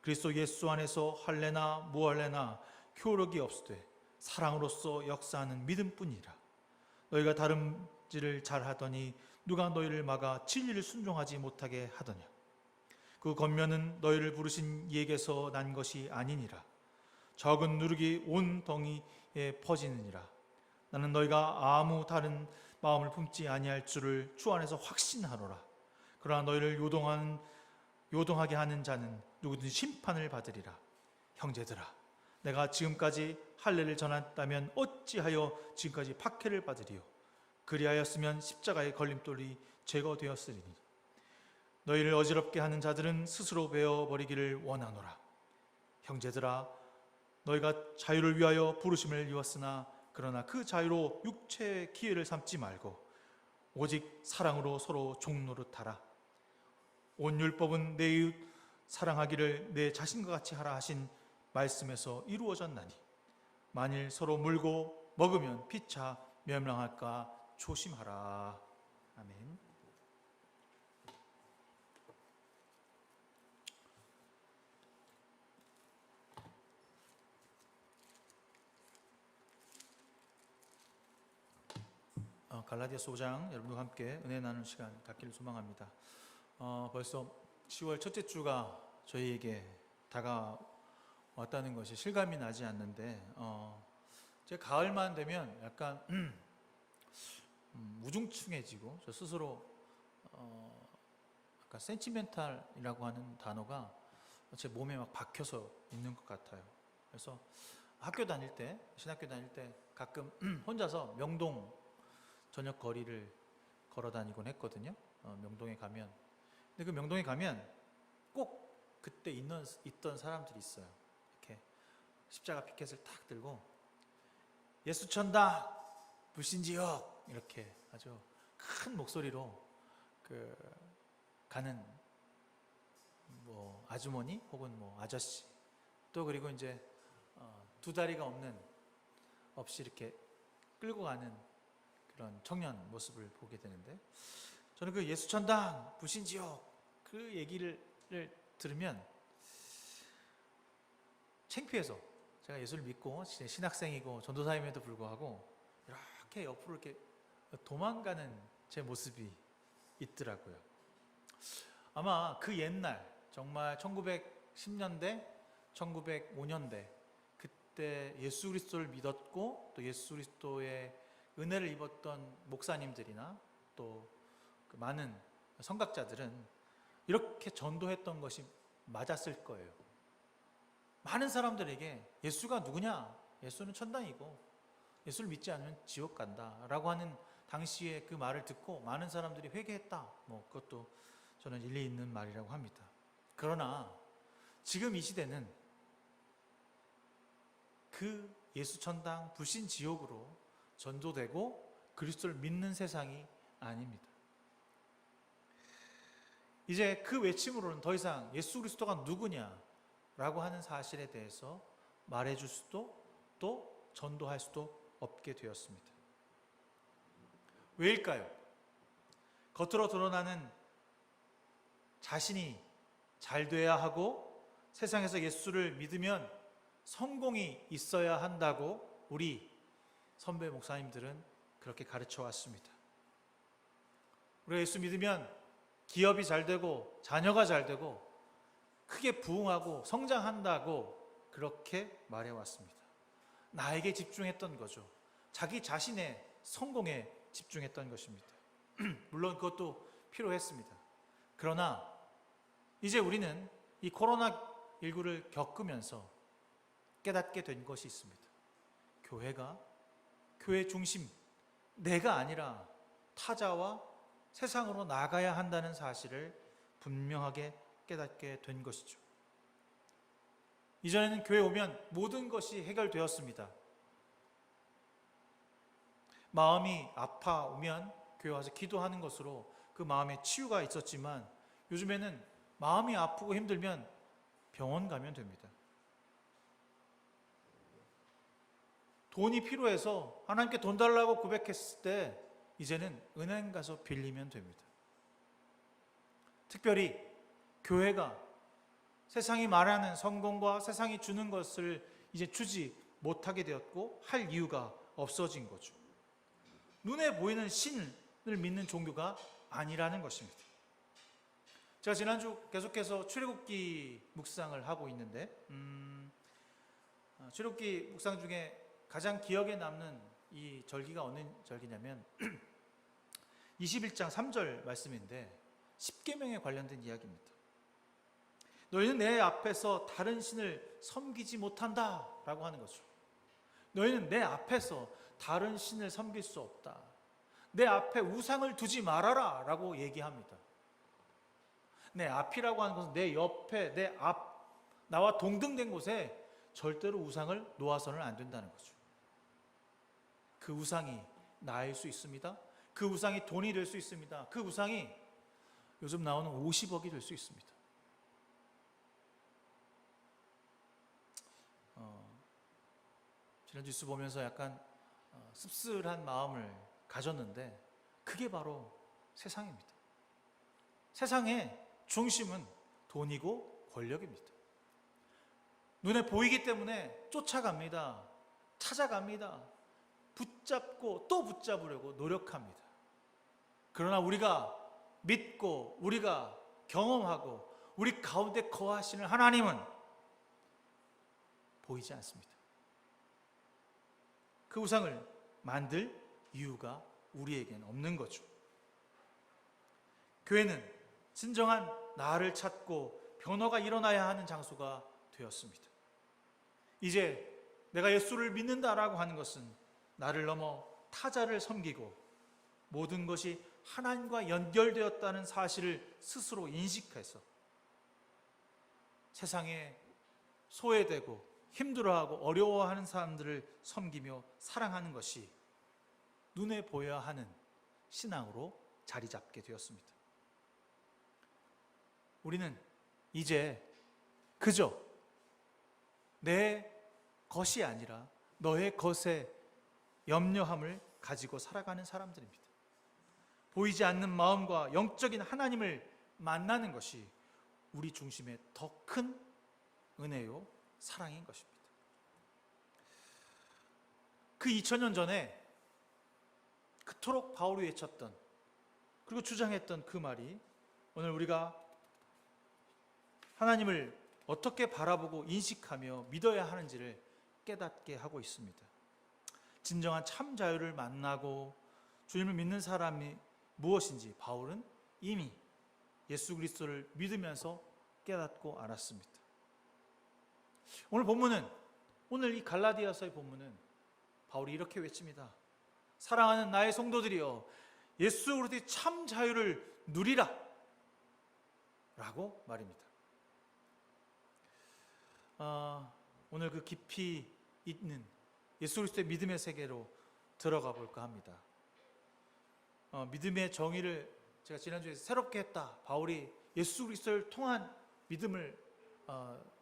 그리스도 예수 안에서 할래나 무할래나 효력이 없으되 사랑으로서 역사하는 믿음뿐이라. 너희가 다름질을 잘하더니 누가 너희를 막아 진리를 순종하지 못하게 하더냐. 그 겉면은 너희를 부르신 이에게서 난 것이 아니니라. 적은 누룩이 온 덩이에 퍼지느니라. 나는 너희가 아무 다른 마음을 품지 아니할 줄을 주 안에서 확신하노라. 그러나 너희를 요동하게 하는 자는 누구든지 심판을 받으리라. 형제들아, 내가 지금까지 할례를 전했다면 어찌하여 지금까지 박해를 받으리요. 그리하였으면 십자가의 걸림돌이 제거되었으리니 너희를 어지럽게 하는 자들은 스스로 베어버리기를 원하노라. 형제들아, 너희가 자유를 위하여 부르심을 입었으나 그러나 그 자유로 육체의 기회를 삼지 말고 오직 사랑으로 서로 종노릇하라. 온 율법은 내 이웃 사랑하기를 내 자신과 같이 하라 하신 말씀에서 이루어졌나니 만일 서로 물고 먹으면 피차 멸망할까 조심하라. 아멘. 갈라디아서 5장 여러분과 함께 은혜 나누는 시간 갖기를 소망합니다. 벌써 10월 첫째 주가 저희에게 다가왔다는 것이 실감이 나지 않는데 제 가을만 되면 약간 우중충해지고 저 스스로 약간 센티멘탈이라고 하는 단어가 제 몸에 막 박혀서 있는 것 같아요. 그래서 학교 다닐 때, 신학교 다닐 때 가끔 혼자서 명동 저녁 거리를 걸어 다니곤 했거든요. 명동에 가면. 근데 그 명동에 가면 꼭 그때 있던 사람들이 있어요. 이렇게 십자가 피켓을 탁 들고 예수 천당 불신지역 이렇게 아주 큰 목소리로 가는 뭐 아주머니 혹은 뭐 아저씨, 또 그리고 이제 두 다리가 없이 이렇게 끌고 가는 그런 청년 모습을 보게 되는데, 저는 그 예수 천당 불신지역 그 얘기를 들으면 창피해서, 제가 예수를 믿고 신학생이고 전도사임에도 불구하고 이렇게 옆으로 이렇게 도망가는 제 모습이 있더라고요. 아마 그 옛날 정말 1910년대, 1905년대 그때 예수 그리스도를 믿었고 또 예수 그리스도의 은혜를 입었던 목사님들이나 또 그 많은 선각자들은 이렇게 전도했던 것이 맞았을 거예요. 많은 사람들에게 예수가 누구냐? 예수는 천당이고 예수를 믿지 않으면 지옥 간다 라고 하는 당시에 그 말을 듣고 많은 사람들이 회개했다. 뭐 그것도 저는 일리 있는 말이라고 합니다. 그러나 지금 이 시대는 그 예수 천당 불신 지옥으로 전도되고 그리스도를 믿는 세상이 아닙니다. 이제 그 외침으로는 더 이상 예수 그리스도가 누구냐라고 하는 사실에 대해서 말해줄 수도 또 전도할 수도 없게 되었습니다. 왜일까요? 겉으로 드러나는 자신이 잘 돼야 하고 세상에서 예수를 믿으면 성공이 있어야 한다고 우리 선배 목사님들은 그렇게 가르쳐 왔습니다. 우리가 예수 믿으면 기업이 잘 되고 자녀가 잘 되고 크게 부흥하고 성장한다고 그렇게 말해왔습니다. 나에게 집중했던 거죠. 자기 자신의 성공에 집중했던 것입니다. 물론 그것도 필요했습니다. 그러나 이제 우리는 이 코로나19를 겪으면서 깨닫게 된 것이 있습니다. 교회가 교회 중심, 내가 아니라 타자와 세상으로 나가야 한다는 사실을 분명하게 깨닫게 된 것이죠. 이전에는 교회 오면 모든 것이 해결되었습니다. 마음이 아파오면 교회 와서 기도하는 것으로 그 마음의 치유가 있었지만 요즘에는 마음이 아프고 힘들면 병원 가면 됩니다. 돈이 필요해서 하나님께 돈 달라고 고백했을 때 이제는 은행 가서 빌리면 됩니다. 특별히 교회가 세상이 말하는 성공과 세상이 주는 것을 이제 주지 못하게 되었고 할 이유가 없어진 거죠. 눈에 보이는 신을 믿는 종교가 아니라는 것입니다. 제가 지난주 계속해서 출애굽기 묵상을 하고 있는데 출애굽기 묵상 중에 가장 기억에 남는 이 절기가 어느 절기냐면 21장 3절 말씀인데 십계명에 관련된 이야기입니다. 너희는 내 앞에서 다른 신을 섬기지 못한다 라고 하는 거죠. 너희는 내 앞에서 다른 신을 섬길 수 없다. 내 앞에 우상을 두지 말아라 라고 얘기합니다. 내 앞이라고 하는 것은 내 옆에, 내 앞, 나와 동등된 곳에 절대로 우상을 놓아서는 안 된다는 거죠. 그 우상이 나일 수 있습니다. 그 우상이 돈이 될 수 있습니다. 그 우상이 요즘 나오는 50억이 될 수 있습니다. 지난 뉴스 보면서 약간 씁쓸한 마음을 가졌는데 그게 바로 세상입니다. 세상의 중심은 돈이고 권력입니다. 눈에 보이기 때문에 쫓아갑니다. 찾아갑니다. 붙잡고 또 붙잡으려고 노력합니다. 그러나 우리가 믿고 우리가 경험하고 우리 가운데 거하시는 하나님은 보이지 않습니다. 그 우상을 만들 이유가 우리에게는 없는 거죠. 교회는 진정한 나를 찾고 변화가 일어나야 하는 장소가 되었습니다. 이제 내가 예수를 믿는다라고 하는 것은 나를 넘어 타자를 섬기고 모든 것이 하나님과 연결되었다는 사실을 스스로 인식해서 세상에 소외되고 힘들어하고 어려워하는 사람들을 섬기며 사랑하는 것이 눈에 보여야 하는 신앙으로 자리 잡게 되었습니다. 우리는 이제 그저 내 것이 아니라 너의 것에 염려함을 가지고 살아가는 사람들입니다. 보이지 않는 마음과 영적인 하나님을 만나는 것이 우리 중심의 더 큰 은혜요 사랑인 것입니다. 그 2000년 전에 그토록 바울이 외쳤던 그리고 주장했던 그 말이 오늘 우리가 하나님을 어떻게 바라보고 인식하며 믿어야 하는지를 깨닫게 하고 있습니다. 진정한 참 자유를 만나고 주님을 믿는 사람이 무엇인지 바울은 이미 예수 그리스도를 믿으면서 깨닫고 알았습니다. 오늘 이 갈라디아서의 본문은 바울이 이렇게 외칩니다. 사랑하는 나의 성도들이여 예수 그리스도의 참 자유를 누리라 라고 말입니다. 오늘 그 깊이 있는 예수 그리스도의 믿음의 세계로 들어가 볼까 합니다. 믿음의 정의를 제가 지난주에 새롭게 했다. 바울이 예수 그리스도를 통한 믿음을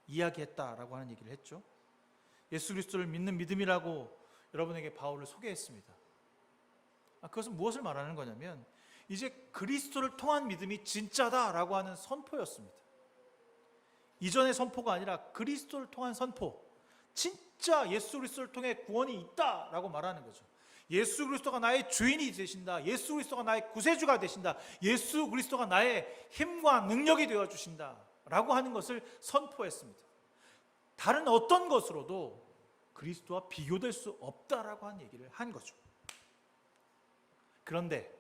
이야기했다라고 하는 얘기를 했죠. 예수 그리스도를 믿는 믿음이라고 여러분에게 바울을 소개했습니다. 그것은 무엇을 말하는 거냐면 이제 그리스도를 통한 믿음이 진짜다라고 하는 선포였습니다. 이전의 선포가 아니라 그리스도를 통한 선포, 진짜 예수 그리스도를 통해 구원이 있다라고 말하는 거죠. 예수 그리스도가 나의 주인이 되신다. 예수 그리스도가 나의 구세주가 되신다. 예수 그리스도가 나의 힘과 능력이 되어주신다 라고 하는 것을 선포했습니다. 다른 어떤 것으로도 그리스도와 비교될 수 없다라고 하는 얘기를 한 거죠. 그런데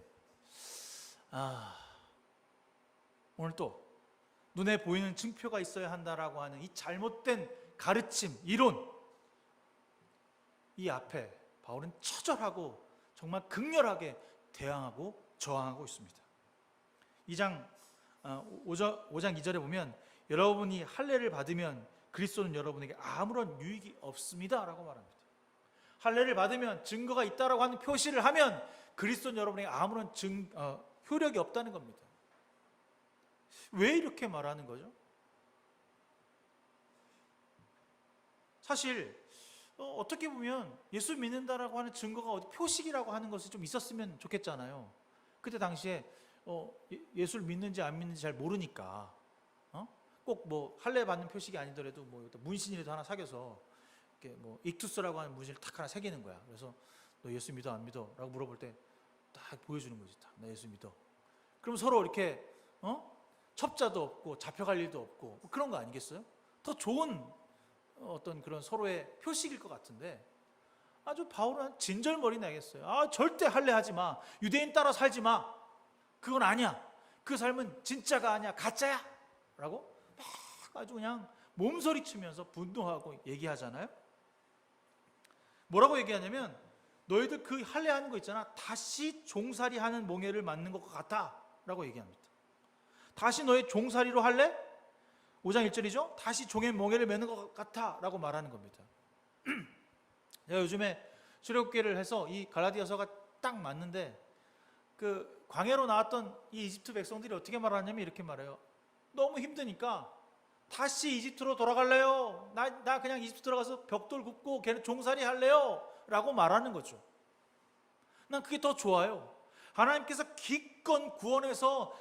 오늘 또 눈에 보이는 증표가 있어야 한다라고 하는 이 잘못된 가르침, 이론, 이 앞에 바울은 처절하고 정말 극렬하게 대항하고 저항하고 있습니다. 5장 2절에 보면 여러분이 할례를 받으면 그리스도는 여러분에게 아무런 유익이 없습니다 라고 말합니다. 할례를 받으면 증거가 있다라고 하는 표시를 하면 그리스도는 여러분에게 아무런 효력이 없다는 겁니다. 왜 이렇게 말하는 거죠? 사실 어떻게 보면 예수 믿는다라고 하는 증거가 어디 표식이라고 하는 것이 좀 있었으면 좋겠잖아요. 그때 당시에 예수를 믿는지 안 믿는지 잘 모르니까 꼭 뭐 할례 받는 표식이 아니더라도 뭐 문신이라도 하나 사겨서 이렇게 뭐 익투스라고 하는 문신을 탁 하나 새기는 거야. 그래서 너 예수 믿어 안 믿어? 라고 물어볼 때 딱 보여주는 거지. 나 예수 믿어. 그럼 서로 이렇게 첩자도 없고 잡혀갈 일도 없고 뭐 그런 거 아니겠어요? 더 좋은 어떤 그런 서로의 표식일 것 같은데 아주 바울은 진절머리 나겠어요. 절대 할례하지 마. 유대인 따라 살지 마. 그건 아니야. 그 삶은 진짜가 아니야. 가짜야. 라고 막 아주 그냥 몸서리치면서 분노하고 얘기하잖아요. 뭐라고 얘기하냐면 너희들 그 할례하는 거 있잖아. 다시 종살이하는 몽해를 맞는 것 같아. 라고 얘기합니다. 다시 너의 종살이로 할래? 5장 1절이죠. 다시 종의 몽해를 매는 것 같아. 라고 말하는 겁니다. 제가 요즘에 출애굽기를 해서 이 갈라디아서가 딱 맞는데 그 광야로 나왔던 이 이집트 백성들이 어떻게 말하냐면 이렇게 말해요. 너무 힘드니까 다시 이집트로 돌아갈래요. 나 그냥 이집트 들어가서 벽돌 굽고 걔는 종살이 할래요. 라고 말하는 거죠. 난 그게 더 좋아요. 하나님께서 기꺼이 구원해서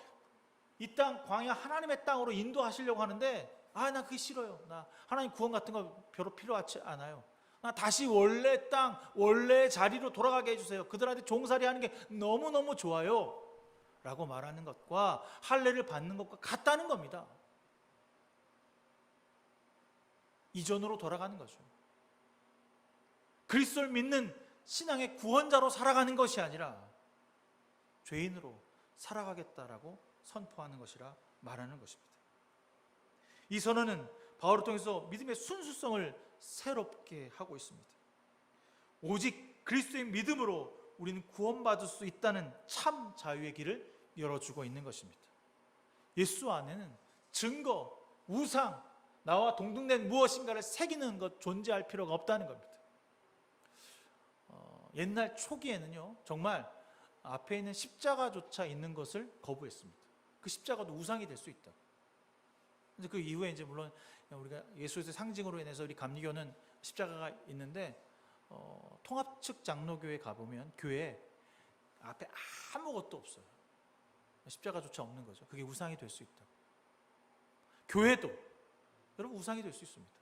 이 땅 광야 하나님의 땅으로 인도하시려고 하는데 난 그게 싫어요. 나 하나님 구원 같은 거 별로 필요하지 않아요. 나 다시 원래 땅 원래 자리로 돌아가게 해주세요. 그들한테 종살이 하는 게 너무너무 좋아요. 라고 말하는 것과 할례를 받는 것과 같다는 겁니다. 이전으로 돌아가는 거죠. 그리스도를 믿는 신앙의 구원자로 살아가는 것이 아니라 죄인으로 살아가겠다라고 선포하는 것이라 말하는 것입니다. 이 선언은 바울을 통해서 믿음의 순수성을 새롭게 하고 있습니다. 오직 그리스도의 믿음으로 우리는 구원받을 수 있다는 참 자유의 길을 열어주고 있는 것입니다. 예수 안에는 증거, 우상, 나와 동등된 무엇인가를 새기는 것 존재할 필요가 없다는 겁니다. 옛날 초기에는요 정말 앞에 있는 십자가조차 있는 것을 거부했습니다. 그 십자가도 우상이 될 수 있다. 근데 그 이후에 이제 물론 우리가 예수의 상징으로 인해서 우리 감리교는 십자가가 있는데 통합 측 장로교회 가보면 교회 앞에 아무것도 없어요. 십자가조차 없는 거죠. 그게 우상이 될 수 있다. 교회도 여러분 우상이 될 수 있습니다.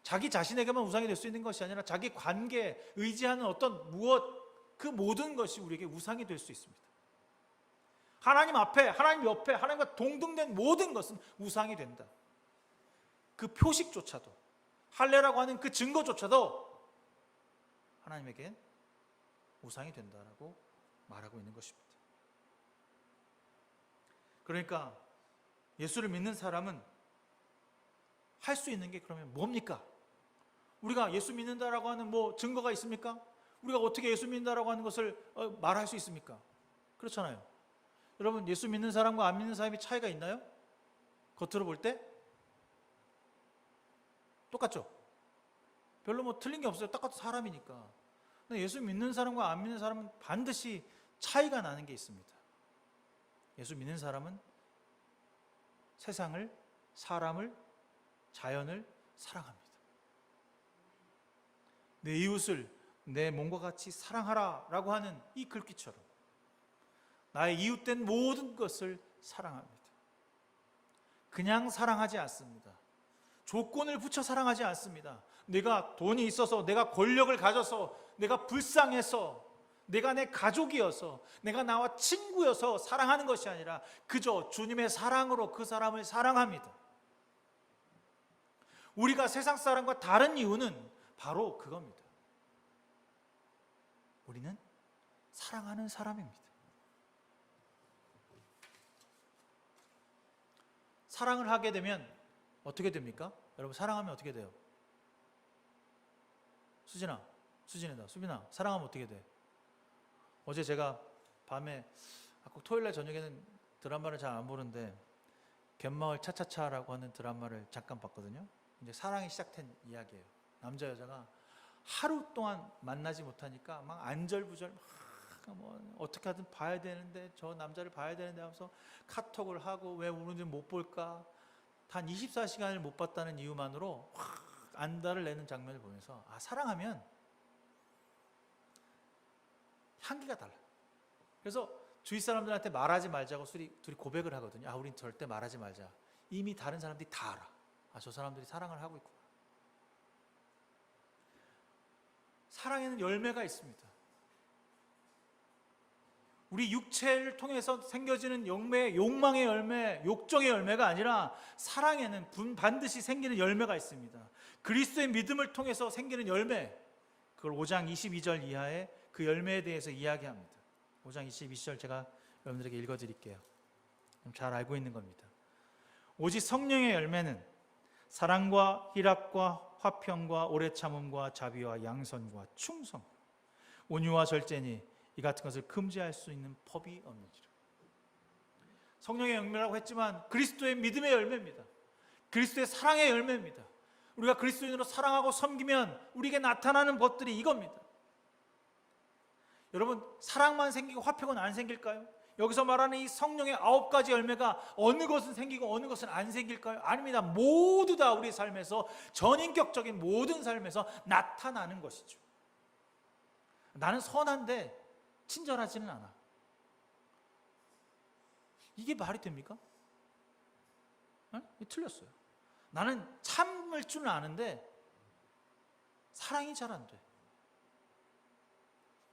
자기 자신에게만 우상이 될 수 있는 것이 아니라 자기 관계에 의지하는 어떤 무엇 그 모든 것이 우리에게 우상이 될 수 있습니다. 하나님 앞에, 하나님 옆에, 하나님과 동등된 모든 것은 우상이 된다. 그 표식조차도, 할례라고 하는 그 증거조차도 하나님에게 우상이 된다라고 말하고 있는 것입니다. 그러니까 예수를 믿는 사람은 할 수 있는 게 그러면 뭡니까? 우리가 예수 믿는다라고 하는 뭐 증거가 있습니까? 우리가 어떻게 예수 믿는다라고 하는 것을 말할 수 있습니까? 그렇잖아요. 여러분 예수 믿는 사람과 안 믿는 사람이 차이가 있나요? 겉으로 볼 때? 똑같죠? 별로 뭐 틀린 게 없어요. 똑같은 사람이니까. 근데 예수 믿는 사람과 안 믿는 사람은 반드시 차이가 나는 게 있습니다. 예수 믿는 사람은 세상을, 사람을, 자연을 사랑합니다. 내 이웃을 내 몸과 같이 사랑하라 라고 하는 이 글귀처럼 나의 이웃된 모든 것을 사랑합니다. 그냥 사랑하지 않습니다. 조건을 붙여 사랑하지 않습니다. 내가 돈이 있어서, 내가 권력을 가져서, 내가 불쌍해서, 내가 내 가족이어서, 내가 나와 친구여서 사랑하는 것이 아니라 그저 주님의 사랑으로 그 사람을 사랑합니다. 우리가 세상 사람과 다른 이유는 바로 그겁니다. 우리는 사랑하는 사람입니다. 사랑을 하게 되면 어떻게 됩니까? 여러분 사랑하면 어떻게 돼요? 수진아, 수빈아, 사랑하면 어떻게 돼? 어제 제가 밤에 꼭 토요일날 저녁에는 드라마를 잘 안 보는데 갯마을 차차차라고 하는 드라마를 잠깐 봤거든요. 이제 사랑이 시작된 이야기예요. 남자 여자가 하루 동안 만나지 못하니까 막 안절부절 뭐 어떻게 하든 봐야 되는데 저 남자를 봐야 되는데 하면서 카톡을 하고 왜 오늘은 못 볼까? 단 24시간을 못 봤다는 이유만으로 안달을 내는 장면을 보면서 사랑하면 향기가 달라요. 그래서 주위 사람들한테 말하지 말자고 둘이 고백을 하거든요. 우린 절대 말하지 말자. 이미 다른 사람들이 다 알아. 저 사람들이 사랑을 하고 있구나. 사랑에는 열매가 있습니다. 우리 육체를 통해서 생겨지는 욕망의 열매, 욕정의 열매가 아니라 사랑에는 반드시 생기는 열매가 있습니다. 그리스도의 믿음을 통해서 생기는 열매, 그걸 5장 22절 이하의 그 열매에 대해서 이야기합니다. 5장 22절 제가 여러분들에게 읽어드릴게요. 잘 알고 있는 겁니다. 오직 성령의 열매는 사랑과 희락과 화평과 오래 참음과 자비와 양선과 충성, 온유와 절제니 이 같은 것을 금지할 수 있는 법이 없는지라. 성령의 열매라고 했지만 그리스도의 믿음의 열매입니다. 그리스도의 사랑의 열매입니다. 우리가 그리스도인으로 사랑하고 섬기면 우리에게 나타나는 것들이 이겁니다. 여러분, 사랑만 생기고 화평은 안 생길까요? 여기서 말하는 이 성령의 9가지 열매가 어느 것은 생기고 어느 것은 안 생길까요? 아닙니다. 모두 다 우리 삶에서, 전인격적인 모든 삶에서 나타나는 것이죠. 나는 선한데 친절하지는 않아. 이게 말이 됩니까? 틀렸어요. 나는 참을 줄 아는데 사랑이 잘 안 돼.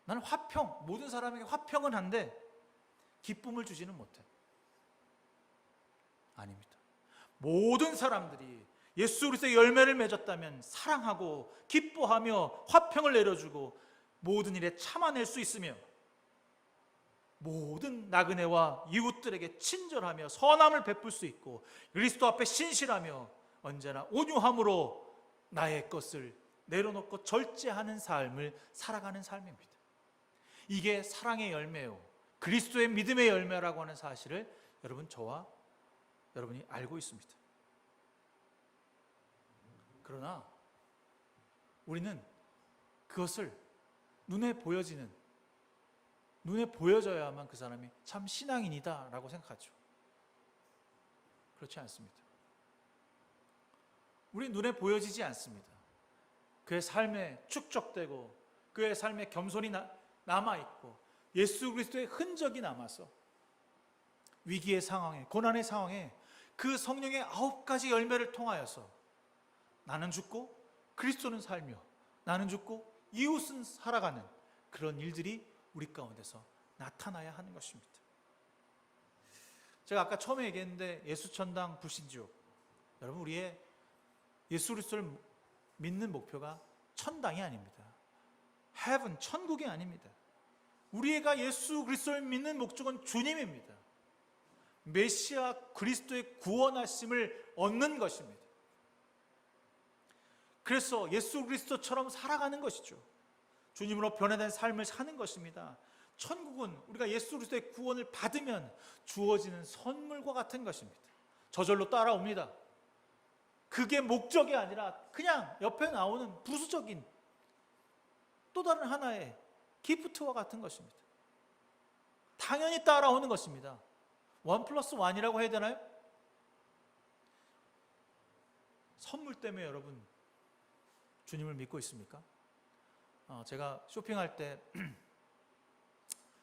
나는 모든 사람에게 화평은 한데 기쁨을 주지는 못해. 아닙니다. 모든 사람들이 예수 그리스도의 열매를 맺었다면 사랑하고 기뻐하며 화평을 내려주고 모든 일에 참아낼 수 있으며 모든 나그네와 이웃들에게 친절하며 선함을 베풀 수 있고 그리스도 앞에 신실하며 언제나 온유함으로 나의 것을 내려놓고 절제하는 삶을 살아가는 삶입니다. 이게 사랑의 열매요, 그리스도의 믿음의 열매라고 하는 사실을 저와 여러분이 알고 있습니다. 그러나 우리는 그것을 눈에 보여져야만 그 사람이 참 신앙인이다 라고 생각하죠. 그렇지 않습니다. 우리 눈에 보여지지 않습니다. 그의 삶에 축적되고 그의 삶에 겸손이 남아있고 예수 그리스도의 흔적이 남아서 위기의 상황에, 고난의 상황에 그 성령의 9가지 열매를 통하여서 나는 죽고 그리스도는 살며 나는 죽고 이웃은 살아가는 그런 일들이 우리 가운데서 나타나야 하는 것입니다. 제가 아까 처음에 얘기했는데 예수천당 불신지옥, 여러분 우리의 예수 그리스도를 믿는 목표가 천당이 아닙니다. heaven, 천국이 아닙니다. 우리가 예수 그리스도를 믿는 목적은 주님입니다. 메시아 그리스도의 구원하심을 얻는 것입니다. 그래서 예수 그리스도처럼 살아가는 것이죠. 주님으로 변화된 삶을 사는 것입니다. 천국은 우리가 예수 그리스도의 구원을 받으면 주어지는 선물과 같은 것입니다. 저절로 따라옵니다. 그게 목적이 아니라 그냥 옆에 나오는 부수적인 또 다른 하나의 기프트와 같은 것입니다. 당연히 따라오는 것입니다. 1+1이라고 해야 되나요? 선물 때문에 여러분 주님을 믿고 있습니까? 제가 쇼핑할 때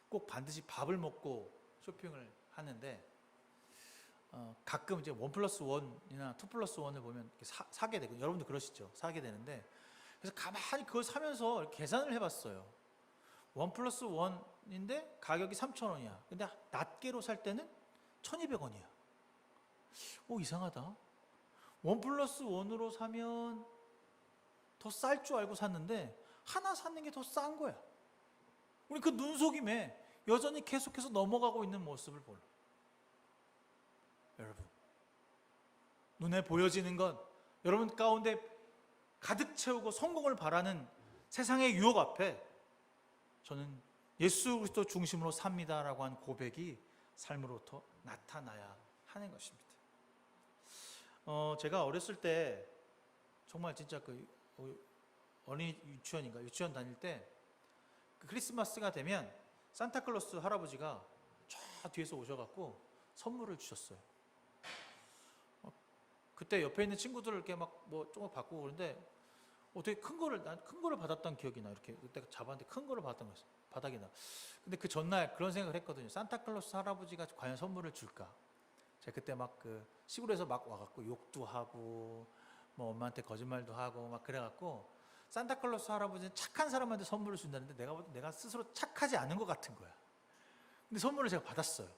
꼭 반드시 밥을 먹고 쇼핑을 하는데 가끔 이제 1+1이나 2+1을 보면 사게 되고, 여러분도 그러시죠? 사게 되는데, 그래서 가만히 그걸 사면서 이렇게 계산을 해봤어요. 1+1인데 가격이 3,000원이야. 근데 낱개로 살 때는 1,200원이야. 이상하다. 1+1으로 사면 더 쌀 줄 알고 샀는데 하나 사는 게 더 싼 거야. 우리 그 눈속임에 여전히 계속해서 넘어가고 있는 모습을 보여. 여러분, 눈에 보여지는 것, 여러분 가운데 가득 채우고 성공을 바라는 세상의 유혹 앞에 저는 예수 그리스도 중심으로 삽니다라고 한 고백이 삶으로부터 나타나야 하는 것입니다. 제가 어렸을 때 정말 진짜 어린이 유치원 다닐 때 크리스마스가 되면 산타클로스 할아버지가 쫙 뒤에서 오셔갖고 선물을 주셨어요. 그때 옆에 있는 친구들을 이렇게 조금 바꾸고 그러는데 되게 큰 거를 받았던 기억이 나. 이렇게 그때 잡았는데 큰 거를 받았던 거였어요. 바닥에 나. 근데 그 전날 그런 생각을 했거든요. 산타클로스 할아버지가 과연 선물을 줄까? 제가 그때 막 그 시골에서 막 와갖고 욕도 하고 뭐 엄마한테 거짓말도 하고 막 그래갖고 산타클로스 할아버지는 착한 사람한테 선물을 준다는데 내가 스스로 착하지 않은 것 같은 거야. 근데 선물을 제가 받았어요.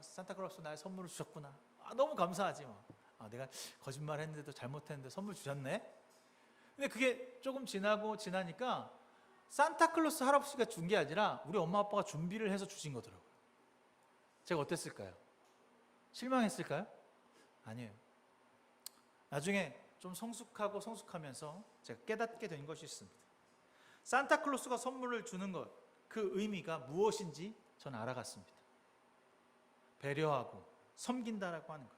산타클로스 나의 선물을 주셨구나. 너무 감사하지 뭐. 내가 거짓말 했는데도 잘못했는데 선물 주셨네. 근데 그게 조금 지나니까 산타클로스 할아버지가 준 게 아니라 우리 엄마 아빠가 준비를 해서 주신 거더라고요. 제가 어땠을까요? 실망했을까요? 아니에요. 나중에 좀 성숙하면서 제가 깨닫게 된 것이 있습니다. 산타클로스가 선물을 주는 것, 그 의미가 무엇인지 저는 알아갔습니다. 배려하고 섬긴다라고 하는 것,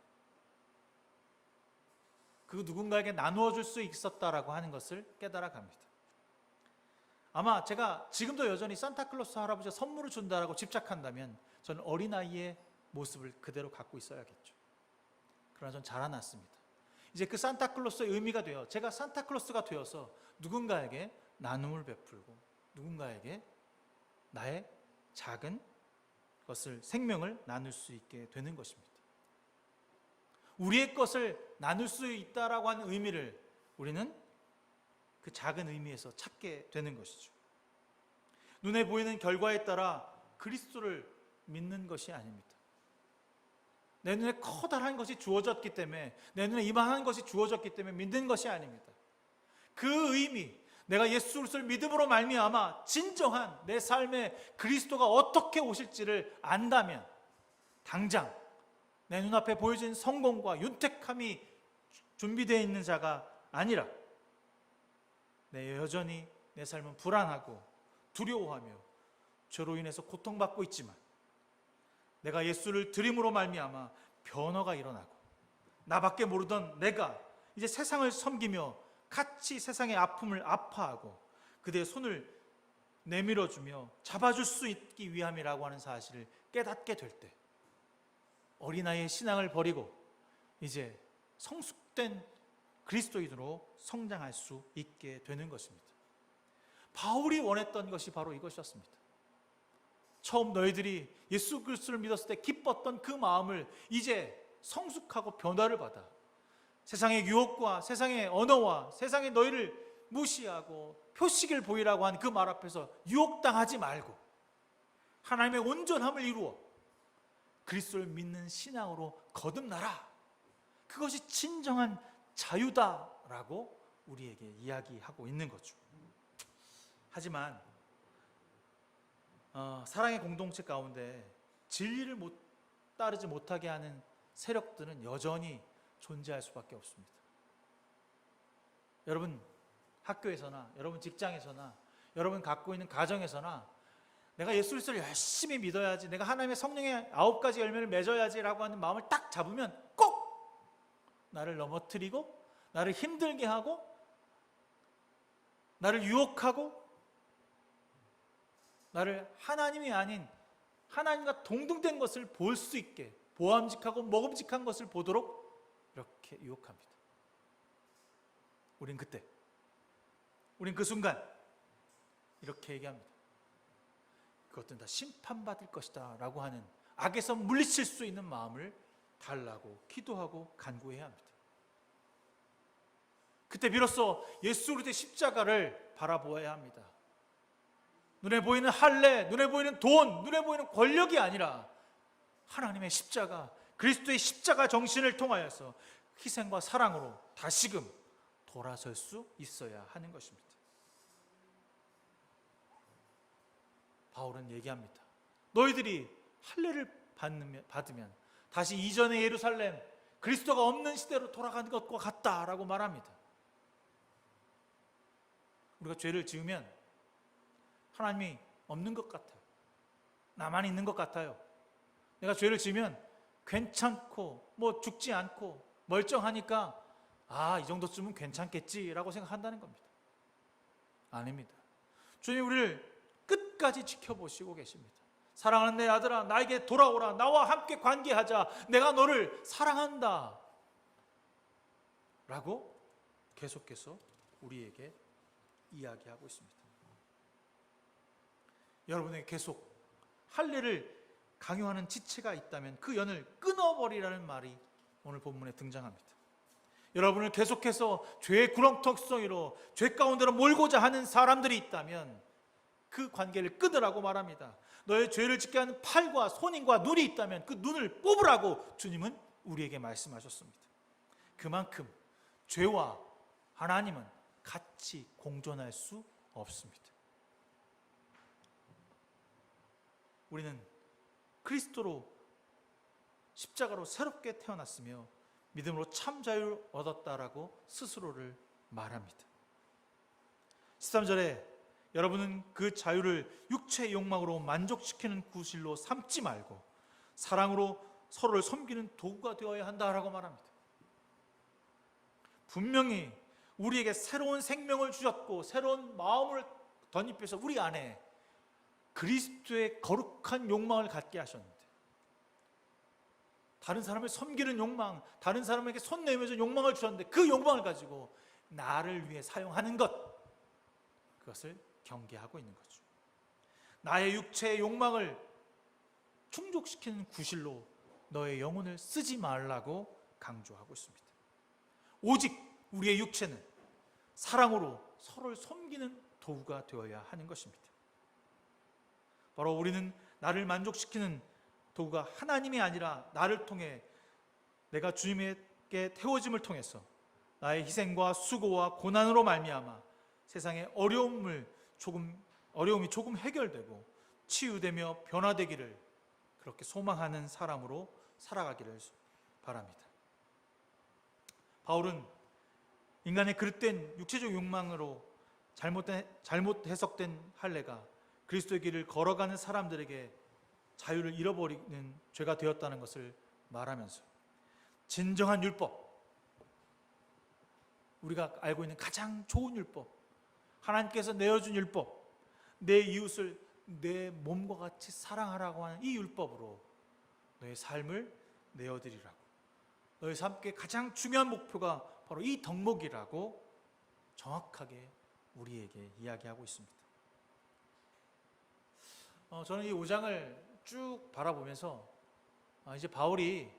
그 누군가에게 나누어 줄 수 있었다라고 하는 것을 깨달아 갑니다. 아마 제가 지금도 여전히 산타클로스 할아버지가 선물을 준다라고 집착한다면 저는 어린아이의 모습을 그대로 갖고 있어야겠죠. 그러나 전 자라났습니다. 이제 그 산타클로스의 의미가 되어 제가 산타클로스가 되어서 누군가에게 나눔을 베풀고 누군가에게 나의 작은 것을, 생명을 나눌 수 있게 되는 것입니다. 우리의 것을 나눌 수 있다라고 하는 의미를 우리는 그 작은 의미에서 찾게 되는 것이죠. 눈에 보이는 결과에 따라 그리스도를 믿는 것이 아닙니다. 내 눈에 커다란 것이 주어졌기 때문에, 내 눈에 이만한 것이 주어졌기 때문에 믿는 것이 아닙니다. 그 의미, 내가 예수 그리스도를 믿음으로 말미암아 진정한 내 삶에 그리스도가 어떻게 오실지를 안다면 당장 내 눈앞에 보여진 성공과 윤택함이 준비되어 있는 자가 아니라 여전히 내 삶은 불안하고 두려워하며 죄로 인해서 고통받고 있지만 내가 예수를 드림으로 말미암아 변화가 일어나고 나밖에 모르던 내가 이제 세상을 섬기며 같이 세상의 아픔을 아파하고 그대의 손을 내밀어주며 잡아줄 수 있기 위함이라고 하는 사실을 깨닫게 될 때 어린아이의 신앙을 버리고 이제 성숙된 그리스도인으로 성장할 수 있게 되는 것입니다. 바울이 원했던 것이 바로 이것이었습니다. 처음 너희들이 예수 그리스도를 믿었을 때 기뻤던 그 마음을 이제 성숙하고 변화를 받아 세상의 유혹과 세상의 언어와 세상의 너희를 무시하고 표식을 보이라고 한 그 말 앞에서 유혹당하지 말고 하나님의 온전함을 이루어 그리스도를 믿는 신앙으로 거듭나라. 그것이 진정한 자유다라고 우리에게 이야기하고 있는 거죠. 하지만 사랑의 공동체 가운데 진리를 따르지 못하게 하는 세력들은 여전히 존재할 수밖에 없습니다. 여러분 학교에서나 여러분 직장에서나 여러분 갖고 있는 가정에서나 내가 예수 그리스도를 열심히 믿어야지, 내가 하나님의 성령의 9가지 열매를 맺어야지라고 하는 마음을 딱 잡으면 꼭 나를 넘어뜨리고 나를 힘들게 하고 나를 유혹하고 나를 하나님이 아닌 하나님과 동등된 것을 볼 수 있게 보암직하고 먹음직한 것을 보도록 이렇게 유혹합니다. 우린 그 순간 이렇게 얘기합니다. 그것들은 다 심판받을 것이다 라고 하는 악에서 물리칠 수 있는 마음을 달라고 기도하고 간구해야 합니다. 그때 비로소 예수 그리스도의 십자가를 바라보아야 합니다. 눈에 보이는 할례, 눈에 보이는 돈, 눈에 보이는 권력이 아니라 하나님의 십자가, 그리스도의 십자가 정신을 통하여서 희생과 사랑으로 다시금 돌아설 수 있어야 하는 것입니다. 바울은 얘기합니다. 너희들이 할례를 받으면 다시 이전의 예루살렘, 그리스도가 없는 시대로 돌아가는 것과 같다라고 말합니다. 우리가 죄를 지으면 하나님이 없는 것 같아요. 나만 있는 것 같아요. 내가 죄를 지으면 괜찮고 뭐 죽지 않고 멀쩡하니까 이 정도쯤은 괜찮겠지라고 생각한다는 겁니다. 아닙니다. 주님 우리를 끝까지 지켜보시고 계십니다. 사랑하는 내 아들아, 나에게 돌아오라. 나와 함께 관계하자. 내가 너를 사랑한다 라고 계속해서 우리에게 이야기하고 있습니다. 여러분에게 계속 할례를 강요하는 지체가 있다면 그 연을 끊어버리라는 말이 오늘 본문에 등장합니다. 여러분을 계속해서 죄의 구렁텅이로 죄 가운데로 몰고자 하는 사람들이 있다면 그 관계를 끊으라고 말합니다. 너의 죄를 짓게 하는 팔과 손과 눈이 있다면 그 눈을 뽑으라고 주님은 우리에게 말씀하셨습니다. 그만큼 죄와 하나님은 같이 공존할 수 없습니다. 우리는 그리스도로 십자가로 새롭게 태어났으며 믿음으로 참 자유를 얻었다라고 스스로를 말합니다. 13절에 여러분은 그 자유를 육체의 욕망으로 만족시키는 구실로 삼지 말고 사랑으로 서로를 섬기는 도구가 되어야 한다라고 말합니다. 분명히 우리에게 새로운 생명을 주셨고 새로운 마음을 덧입혀서 우리 안에 그리스도의 거룩한 욕망을 갖게 하셨는데, 다른 사람을 섬기는 욕망, 다른 사람에게 손 내밀면서 욕망을 주셨는데 그 욕망을 가지고 나를 위해 사용하는 것, 그것을 경계하고 있는 거죠. 나의 육체의 욕망을 충족시키는 구실로 너의 영혼을 쓰지 말라고 강조하고 있습니다. 오직 우리의 육체는 사랑으로 서로를 섬기는 도구가 되어야 하는 것입니다. 바로 우리는 나를 만족시키는 도구가 하나님이 아니라 나를 통해 내가 주님에게 태워짐을 통해서 나의 희생과 수고와 고난으로 말미암아 세상의 어려움이 조금 해결되고 치유되며 변화되기를 그렇게 소망하는 사람으로 살아가기를 바랍니다. 바울은 인간의 그릇된 육체적 욕망으로 잘못 해석된 할례가 그리스도의 길을 걸어가는 사람들에게 자유를 잃어버리는 죄가 되었다는 것을 말하면서 진정한 율법, 우리가 알고 있는 가장 좋은 율법, 하나님께서 내어준 율법, 내 이웃을 내 몸과 같이 사랑하라고 하는 이 율법으로 너의 삶을 내어드리라고, 너의 삶의 가장 중요한 목표가 바로 이 덕목이라고 정확하게 우리에게 이야기하고 있습니다. 저는 이 5장을 쭉 바라보면서 이제 바울이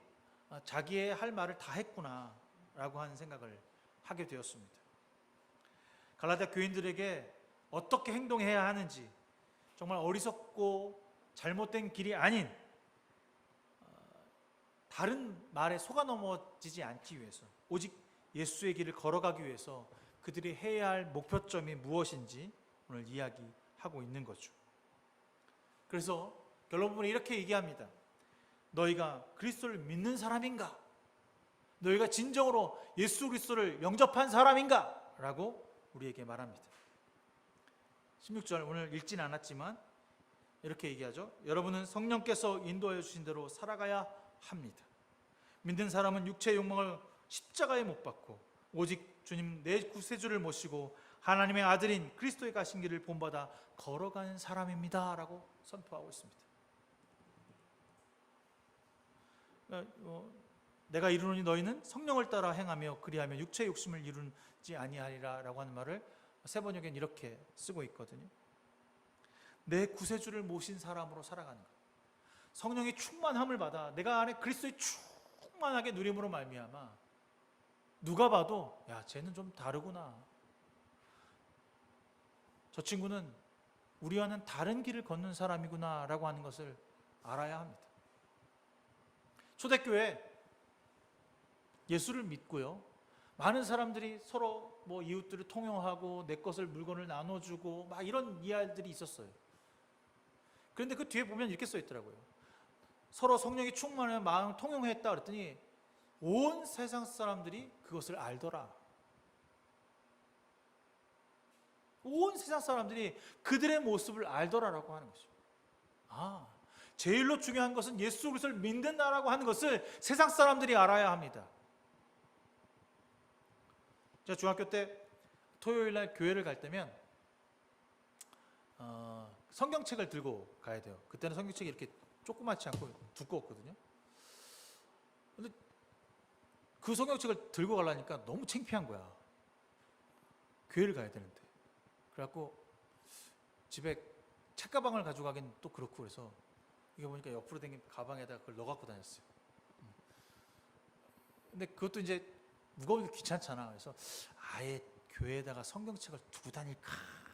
자기의 할 말을 다 했구나 라고 하는 생각을 하게 되었습니다. 갈라디아 교인들에게 어떻게 행동해야 하는지, 정말 어리석고 잘못된 길이 아닌 다른 말에 속아 넘어지지 않기 위해서, 오직 예수의 길을 걸어가기 위해서 그들이 해야 할 목표점이 무엇인지 오늘 이야기하고 있는 거죠. 그래서 결론부분에 이렇게 얘기합니다. 너희가 그리스도를 믿는 사람인가? 너희가 진정으로 예수 그리스도를 영접한 사람인가? 라고 우리에게 말합니다. 16절 오늘 읽진 않았지만 이렇게 얘기하죠. 여러분은 성령께서 인도해 주신 대로 살아가야 합니다. 믿는 사람은 육체의 욕망을 십자가에 못 박고 오직 주님 내 구세주를 모시고 하나님의 아들인 그리스도의 가신 길을 본받아 걸어가는 사람입니다 라고 선포하고 있습니다. 내가 이루노니 너희는 성령을 따라 행하며 그리하면 육체의 욕심을 이루지 아니하리라 라고 하는 말을 세번역엔 이렇게 쓰고 있거든요. 내 구세주를 모신 사람으로 살아가는 것, 성령의 충만함을 받아 내가 안에 그리스도의 충만하게 누림으로 말미암아 누가 봐도 야 쟤는 좀 다르구나, 저 친구는 우리와는 다른 길을 걷는 사람이구나 라고 하는 것을 알아야 합니다. 초대교회 예수를 믿고요, 많은 사람들이 서로 이웃들을 통용하고 내 것을 물건을 나눠주고 막 이런 이야기들이 있었어요. 그런데 그 뒤에 보면 이렇게 써 있더라고요. 서로 성령이 충만하여 마음을 통용했다 그랬더니 온 세상 사람들이 그것을 알더라. 온 세상 사람들이 그들의 모습을 알더라라고 하는 것이죠. 제일로 중요한 것은 예수 그리스도를 믿는다라고 하는 것을 세상 사람들이 알아야 합니다. 제가 중학교 때 토요일 날 교회를 갈 때면 성경책을 들고 가야 돼요. 그때는 성경책이 이렇게 조그맣지 않고 두꺼웠거든요. 근데 그 성경책을 들고 가려니까 너무 창피한 거야. 교회를 가야 되는데. 그래갖고 집에 책가방을 가져가긴 또 그렇고 그래서 그게 보니까 옆으로 당긴 가방에다가 그걸 넣어 갖고 다녔어요. 근데 그것도 이제 무거우니까 귀찮잖아. 그래서 아예 교회에다가 성경책을 두고 다닐까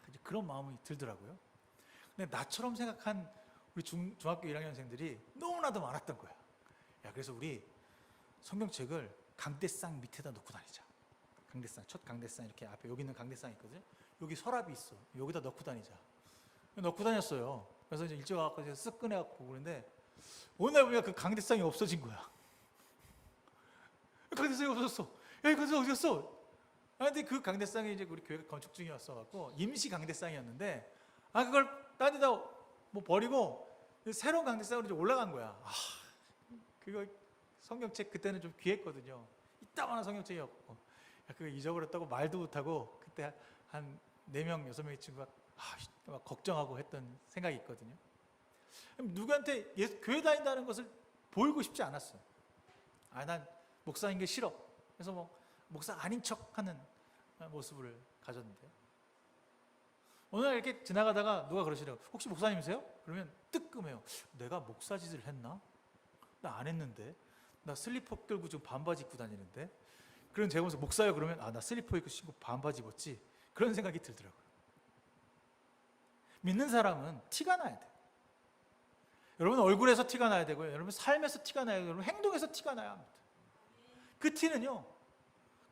이제 그런 마음이 들더라고요. 근데 나처럼 생각한 우리 중학교 1학년생들이 너무나도 많았던 거야. 야, 그래서 우리 성경책을 강대상 밑에다 놓고 다니자. 강대상, 첫 강대상 이렇게 앞에 여기 있는 강대상 있거든. 여기 서랍이 있어. 여기다 넣고 다니자. 넣고 다녔어요. 그래서 이제 일찍 와갖고 쓱 꺼내갖고 그러는데 어느 날 보니까 그 강대상이 없어진 거야. 강대상이 없어졌어. 야, 이 강대상 어디 갔어? 아, 근데 그 강대상이 이제 우리 교회가 건축 중이었어갖고 임시 강대상이었는데, 아, 그걸 딴 데다 뭐 버리고 새로운 강대상으로 이제 올라간 거야. 아, 그거 성경책 그때는 좀 귀했거든요. 이따만한 성경책이었고, 야, 그거 잊어버렸다고 말도 못하고 그때 한 4명, 6명의 친구가 막 걱정하고 했던 생각이 있거든요. 누구한테 교회 다닌다는 것을 보이고 싶지 않았어요. 아, 난 목사인 게 싫어. 그래서 뭐 목사 아닌 척하는 모습을 가졌는데요. 어느 날 이렇게 지나가다가 누가 그러시더라고요. 혹시 목사님이세요? 그러면 뜨끔해요. 내가 목사 짓을 했나? 나 안 했는데. 나 슬리퍼 끌고 지금 반바지 입고 다니는데. 그런 제가 보면서 목사요 그러면 나 슬리퍼 입고 신고 반바지 입었지. 그런 생각이 들더라고요. 믿는 사람은 티가 나야 돼요. 여러분 얼굴에서 티가 나야 되고요. 여러분 삶에서 티가 나야 되고, 여러분 행동에서 티가 나야 합니다. 그 티는요,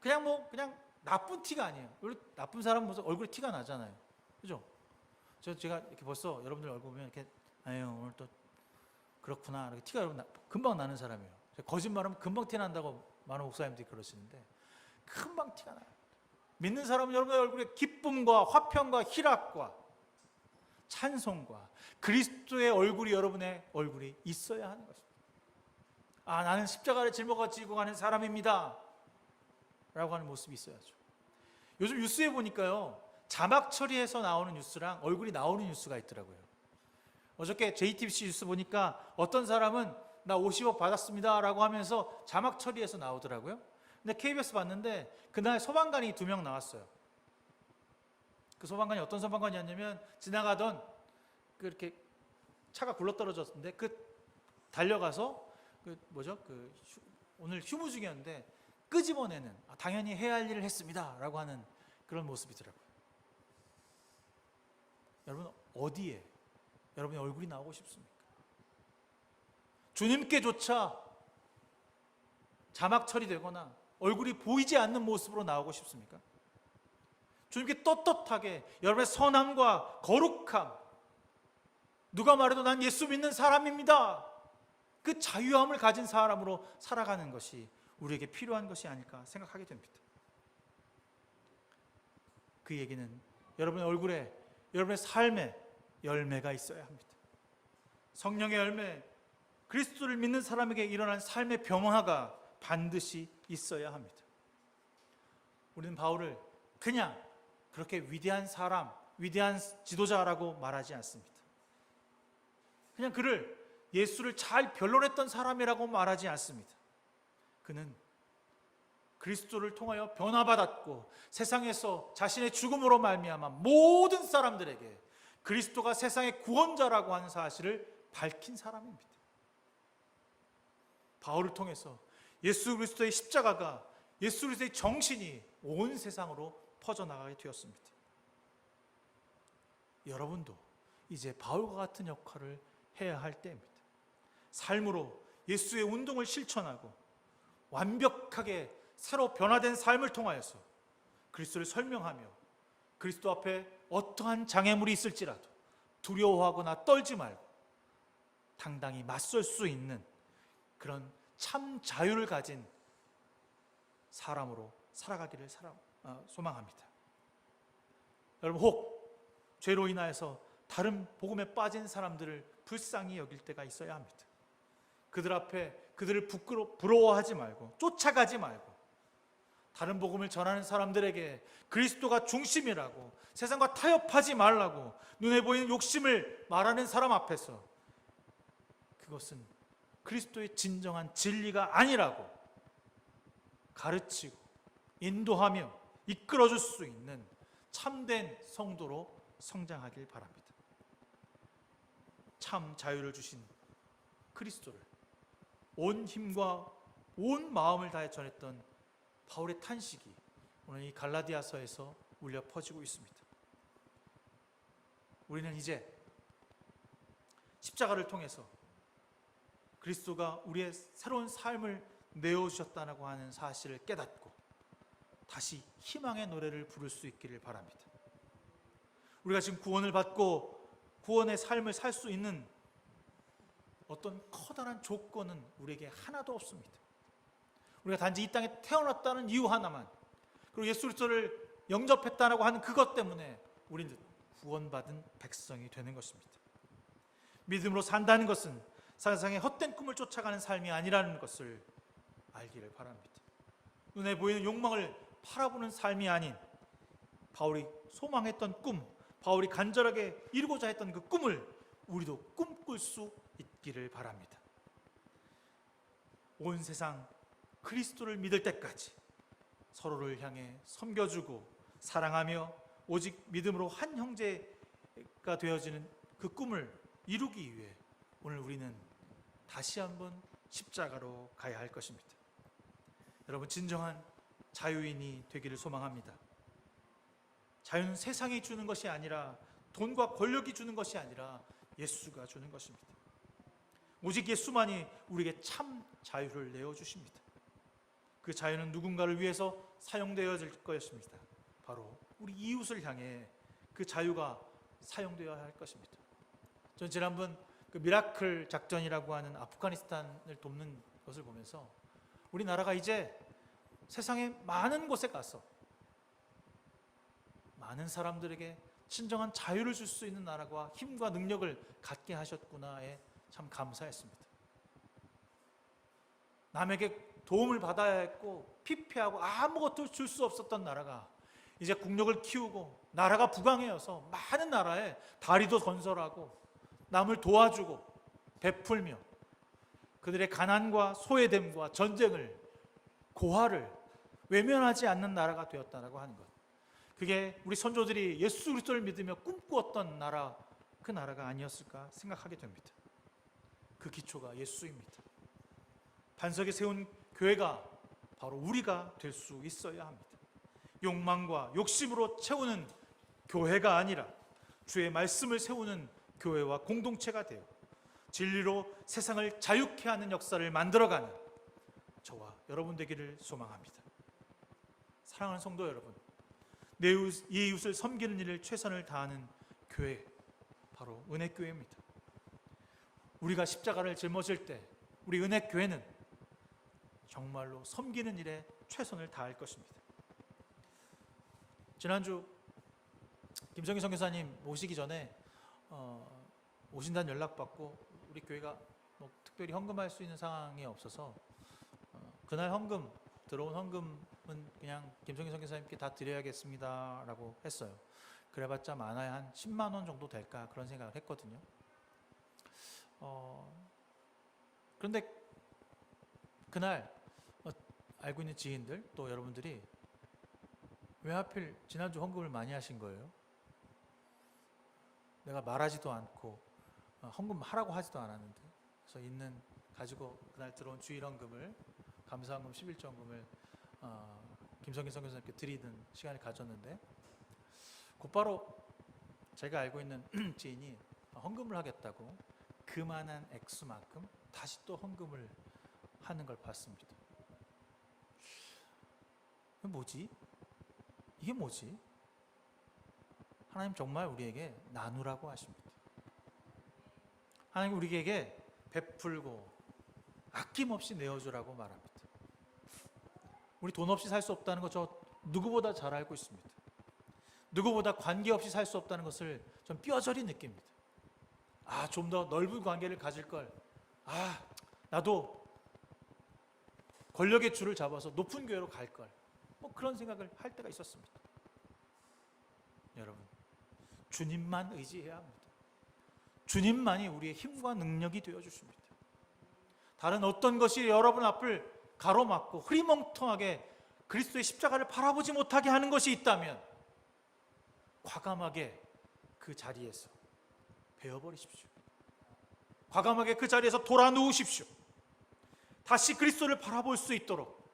그냥 나쁜 티가 아니에요. 우리 나쁜 사람은 무슨 얼굴에 티가 나잖아요. 그죠? 제가 이렇게 벌써 여러분들 얼굴 보면 이렇게, 아유, 오늘 또 그렇구나. 이렇게 티가 여러분 금방 나는 사람이에요. 거짓말하면 금방 티 난다고 많은 목사님들이 그러시는데, 금방 티가 나요. 믿는 사람은 여러분의 얼굴에 기쁨과 화평과 희락과 찬송과 그리스도의 얼굴이 여러분의 얼굴이 있어야 하는 것입니다. 아, 나는 십자가를 짊어져 지고 가는 사람입니다 라고 하는 모습이 있어야죠. 요즘 뉴스에 보니까요, 자막 처리해서 나오는 뉴스랑 얼굴이 나오는 뉴스가 있더라고요. 어저께 JTBC 뉴스 보니까 어떤 사람은 나 50억 받았습니다 라고 하면서 자막 처리해서 나오더라고요. 근데 KBS 봤는데 그날 소방관이 2명 나왔어요. 그 소방관이 어떤 소방관이었냐면, 지나가던 그렇게 차가 굴러떨어졌는데 달려가서 오늘 휴무 중이었는데 끄집어내는, 당연히 해야 할 일을 했습니다 라고 하는 그런 모습이더라고요. 여러분 어디에 여러분의 얼굴이 나오고 싶습니까? 주님께조차 자막 처리되거나 얼굴이 보이지 않는 모습으로 나오고 싶습니까? 주님께 떳떳하게 여러분의 선함과 거룩함, 누가 말해도 난 예수 믿는 사람입니다, 그 자유함을 가진 사람으로 살아가는 것이 우리에게 필요한 것이 아닐까 생각하게 됩니다. 그 얘기는 여러분의 얼굴에 여러분의 삶에 열매가 있어야 합니다. 성령의 열매, 그리스도를 믿는 사람에게 일어난 삶의 변화가 반드시 있어야 합니다. 우리는 바울을 그냥 그렇게 위대한 사람, 위대한 지도자라고 말하지 않습니다. 그냥 그를 예수를 잘 변론했던 사람이라고 말하지 않습니다. 그는 그리스도를 통하여 변화받았고 세상에서 자신의 죽음으로 말미암아 모든 사람들에게 그리스도가 세상의 구원자라고 하는 사실을 밝힌 사람입니다. 바울을 통해서 예수 그리스도의 십자가가, 예수 그리스도의 정신이 온 세상으로 퍼져나가게 되었습니다. 여러분도 이제 바울과 같은 역할을 해야 할 때입니다. 삶으로 예수의 운동을 실천하고 완벽하게 새로 변화된 삶을 통하여서 그리스도를 설명하며 그리스도 앞에 어떠한 장애물이 있을지라도 두려워하거나 떨지 말고 당당히 맞설 수 있는 그런 참 자유를 가진 사람으로 살아가기를 소망합니다. 여러분, 혹 죄로 인하여서 다른 복음에 빠진 사람들을 불쌍히 여길 때가 있어야 합니다. 그들 앞에 그들을 부러워하지 말고 쫓아가지 말고 다른 복음을 전하는 사람들에게 그리스도가 중심이라고, 세상과 타협하지 말라고 눈에 보이는 욕심을 말하는 사람 앞에서 그것은 그리스도의 진정한 진리가 아니라고 가르치고 인도하며 이끌어줄 수 있는 참된 성도로 성장하길 바랍니다. 참 자유를 주신 그리스도를 온 힘과 온 마음을 다해 전했던 바울의 탄식이 오늘 이 갈라디아서에서 울려 퍼지고 있습니다. 우리는 이제 십자가를 통해서 그리스도가 우리의 새로운 삶을 내어주셨다고 하는 사실을 깨닫고 다시 희망의 노래를 부를 수 있기를 바랍니다. 우리가 지금 구원을 받고 구원의 삶을 살 수 있는 어떤 커다란 조건은 우리에게 하나도 없습니다. 우리가 단지 이 땅에 태어났다는 이유 하나만, 그리고 예수 그리스도를 영접했다고 하는 그것 때문에 우리는 구원받은 백성이 되는 것입니다. 믿음으로 산다는 것은 세상의 헛된 꿈을 쫓아가는 삶이 아니라는 것을 알기를 바랍니다. 눈에 보이는 욕망을 팔아보는 삶이 아닌 바울이 소망했던 꿈, 바울이 간절하게 이루고자 했던 그 꿈을 우리도 꿈꿀 수 있기를 바랍니다. 온 세상 그리스도를 믿을 때까지 서로를 향해 섬겨주고 사랑하며 오직 믿음으로 한 형제가 되어지는 그 꿈을 이루기 위해 오늘 우리는 다시 한번 십자가로 가야 할 것입니다. 여러분, 진정한 자유인이 되기를 소망합니다. 자유는 세상이 주는 것이 아니라, 돈과 권력이 주는 것이 아니라 예수가 주는 것입니다. 오직 예수만이 우리에게 참 자유를 내어주십니다. 그 자유는 누군가를 위해서 사용되어질 것입니다. 바로 우리 이웃을 향해 그 자유가 사용되어야 할 것입니다. 전 지난번 그 미라클 작전이라고 하는 아프가니스탄을 돕는 것을 보면서 우리나라가 이제 세상의 많은 곳에 가서 많은 사람들에게 진정한 자유를 줄 수 있는 나라와 힘과 능력을 갖게 하셨구나에 참 감사했습니다. 남에게 도움을 받아야 했고 피폐하고 아무것도 줄 수 없었던 나라가 이제 국력을 키우고 나라가 부강해져서 많은 나라에 다리도 건설하고 남을 도와주고 베풀며 그들의 가난과 소외됨과 전쟁을, 고화를 외면하지 않는 나라가 되었다고 하는 것, 그게 우리 선조들이 예수 그리스도를 믿으며 꿈꾸었던 나라, 그 나라가 아니었을까 생각하게 됩니다. 그 기초가 예수입니다. 반석에 세운 교회가 바로 우리가 될 수 있어야 합니다. 욕망과 욕심으로 채우는 교회가 아니라 주의 말씀을 세우는 교회와 공동체가 되어 진리로 세상을 자유케 하는 역사를 만들어가는 저와 여러분 되기를 소망합니다. 사랑하는 성도 여러분, 내 이웃을 섬기는 일을 최선을 다하는 교회, 바로 은혜교회입니다. 우리가 십자가를 짊어질 때 우리 은혜교회는 정말로 섬기는 일에 최선을 다할 것입니다. 지난주 김성희 선교사님 오시기 전에 오신다는 연락받고 우리 교회가 뭐 특별히 헌금할 수 있는 상황이 없어서 그날 들어온 헌금은 그냥 김성희 선교사님께 다 드려야겠습니다 라고 했어요. 그래봤자 많아야 한 10만 원 정도 될까 그런 생각을 했거든요. 그런데 그날 알고 있는 지인들 또 여러분들이 왜 하필 지난주 헌금을 많이 하신 거예요? 내가 말하지도 않고 헌금하라고 하지도 않았는데, 그래서 가지고 그날 들어온 주일 헌금을, 감사헌금 11조 헌금을 김성기 선교사님께 드리는 시간을 가졌는데, 곧바로 제가 알고 있는 지인이 헌금을 하겠다고 그만한 액수만큼 다시 또 헌금을 하는 걸 봤습니다. 뭐지? 이게 뭐지? 하나님 정말 우리에게 나누라고 하십니다. 하나님 우리에게 베풀고 아낌없이 내어주라고 말합니다. 우리 돈 없이 살 수 없다는 거 저 누구보다 잘 알고 있습니다. 누구보다 관계없이 살 수 없다는 것을 전 뼈저리 느낍니다. 좀 더 넓은 관계를 가질 걸. 나도 권력의 줄을 잡아서 높은 교회로 갈 걸. 그런 생각을 할 때가 있었습니다. 여러분, 주님만 의지해야 합니다. 주님만이 우리의 힘과 능력이 되어주십니다. 다른 어떤 것이 여러분 앞을 가로막고 흐리멍텅하게 그리스도의 십자가를 바라보지 못하게 하는 것이 있다면 과감하게 그 자리에서 베어버리십시오. 과감하게 그 자리에서 돌아 누우십시오. 다시 그리스도를 바라볼 수 있도록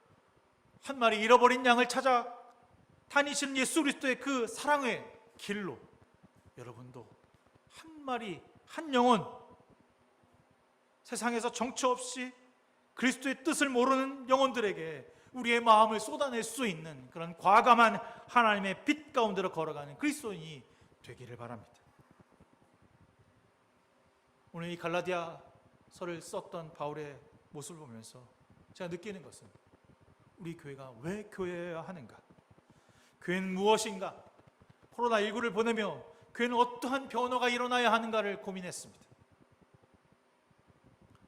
한 마리 잃어버린 양을 찾아 다니시는 예수 그리스도의 그 사랑의 길로 여러분도 한 마리 한 영혼, 세상에서 정처 없이 그리스도의 뜻을 모르는 영혼들에게 우리의 마음을 쏟아낼 수 있는 그런 과감한 하나님의 빛 가운데로 걸어가는 그리스도인이 되기를 바랍니다. 오늘 이 갈라디아서를 썼던 바울의 모습을 보면서 제가 느끼는 것은 우리 교회가 왜 교회여야 하는가? 교회는 무엇인가? 코로나19를 보내며 교회는 어떠한 변화가 일어나야 하는가를 고민했습니다.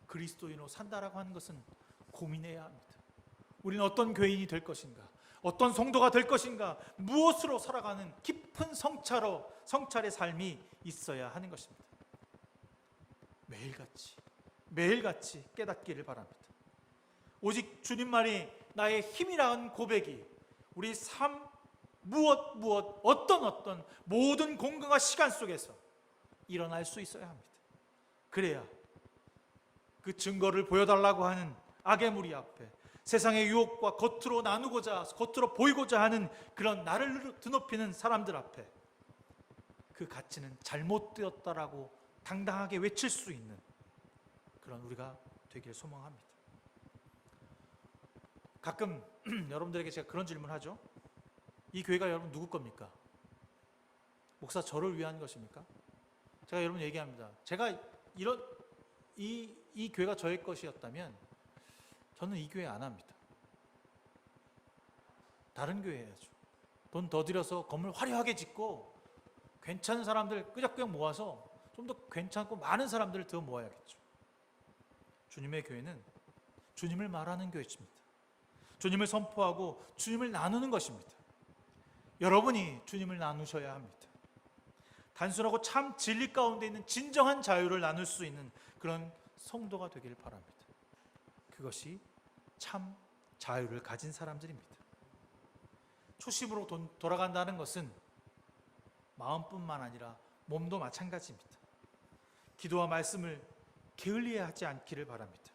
그리스도인으로 산다라고 하는 것은 고민해야 합니다. 우리는 어떤 교인이 될 것인가? 어떤 성도가 될 것인가? 무엇으로 살아가는 깊은 성찰의 삶이 있어야 하는 것입니다. 매일같이 깨닫기를 바랍니다. 오직 주님만이 나의 힘이라는 고백이 우리 삶 어떤 모든 공간과 시간 속에서 일어날 수 있어야 합니다. 그래야 그 증거를 보여달라고 하는 악의 무리 앞에 세상의 유혹과 겉으로 보이고자 하는 그런 나를 드높이는 사람들 앞에 그 가치는 잘못되었다라고 당당하게 외칠 수 있는 그런 우리가 되기를 소망합니다. 가끔 여러분들에게 제가 그런 질문을 하죠. 이 교회가 여러분 누구 겁니까? 목사 저를 위한 것입니까? 제가 여러분 얘기합니다. 제가 이 교회가 저의 것이었다면 저는 이 교회 안 합니다. 다른 교회 해야죠. 돈 더 들여서 건물 화려하게 짓고 괜찮은 사람들 끄적끄적 모아서 좀 더 괜찮고 많은 사람들을 더 모아야겠죠. 주님의 교회는 주님을 말하는 교회입니다. 주님을 선포하고 주님을 나누는 것입니다. 여러분이 주님을 나누셔야 합니다. 단순하고 참 진리 가운데 있는 진정한 자유를 나눌 수 있는 그런 성도가 되길 바랍니다. 그것이 참 자유를 가진 사람들입니다. 초심으로 돌아간다는 것은 마음뿐만 아니라 몸도 마찬가지입니다. 기도와 말씀을 게을리해 하지 않기를 바랍니다.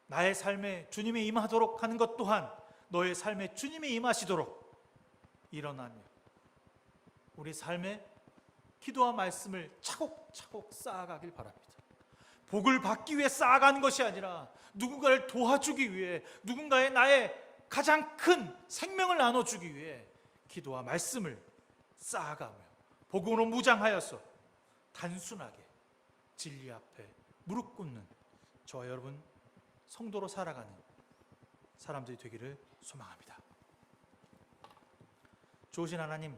나의 삶에 주님이 임하도록 하는 것 또한 너의 삶에 주님이 임하시도록 일어나며 우리 삶에 기도와 말씀을 차곡차곡 쌓아가길 바랍니다. 복을 받기 위해 쌓아가는 것이 아니라 누군가를 도와주기 위해 누군가의 나의 가장 큰 생명을 나눠주기 위해 기도와 말씀을 쌓아가며 복음으로 무장하여서 단순하게 진리 앞에 무릎 꿇는 저와 여러분 성도로 살아가는 사람들이 되기를 소망합니다. 좋으신 하나님,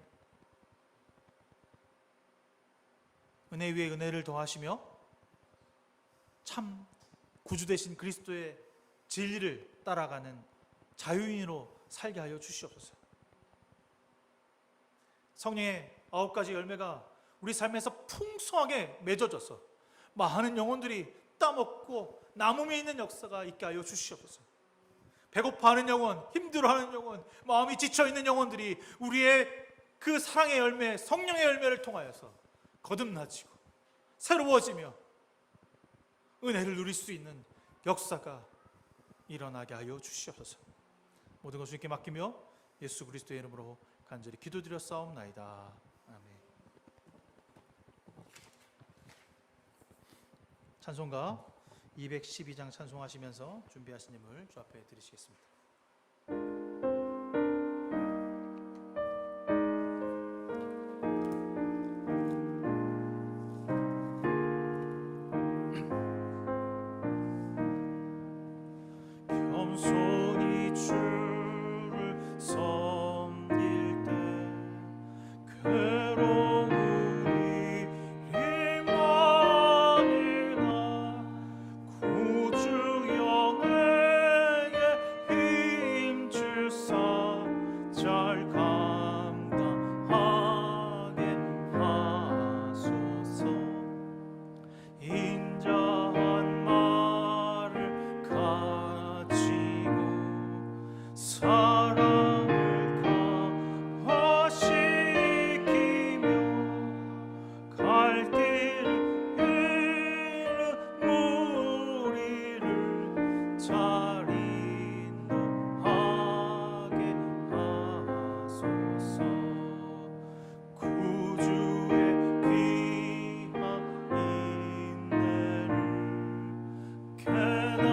은혜 위에 은혜를 더하시며 참 구주 되신 그리스도의 진리를 따라가는 자유인으로 살게 하여 주시옵소서. 성령의 9가지 열매가 우리 삶에서 풍성하게 맺어져서 많은 영혼들이 따먹고 남음에 있는 역사가 있게 하여 주시옵소서. 배고파하는 영혼, 힘들어하는 영혼, 마음이 지쳐있는 영혼들이 우리의 그 사랑의 열매, 성령의 열매를 통하여서 거듭나지고 새로워지며 은혜를 누릴 수 있는 역사가 일어나게 하여 주시옵소서. 모든 것을 주님께 맡기며 예수 그리스도의 이름으로 간절히 기도드려 싸움나이다. 아멘. 찬송가 212장 찬송하시면서 준비하신 힘을 주 앞에 드리시겠습니다. 겸손히 주를 섬길 때 괴로운 일이 많으나 구주 영에게 주옵소서. 구주의 귀한 인내를 깨달아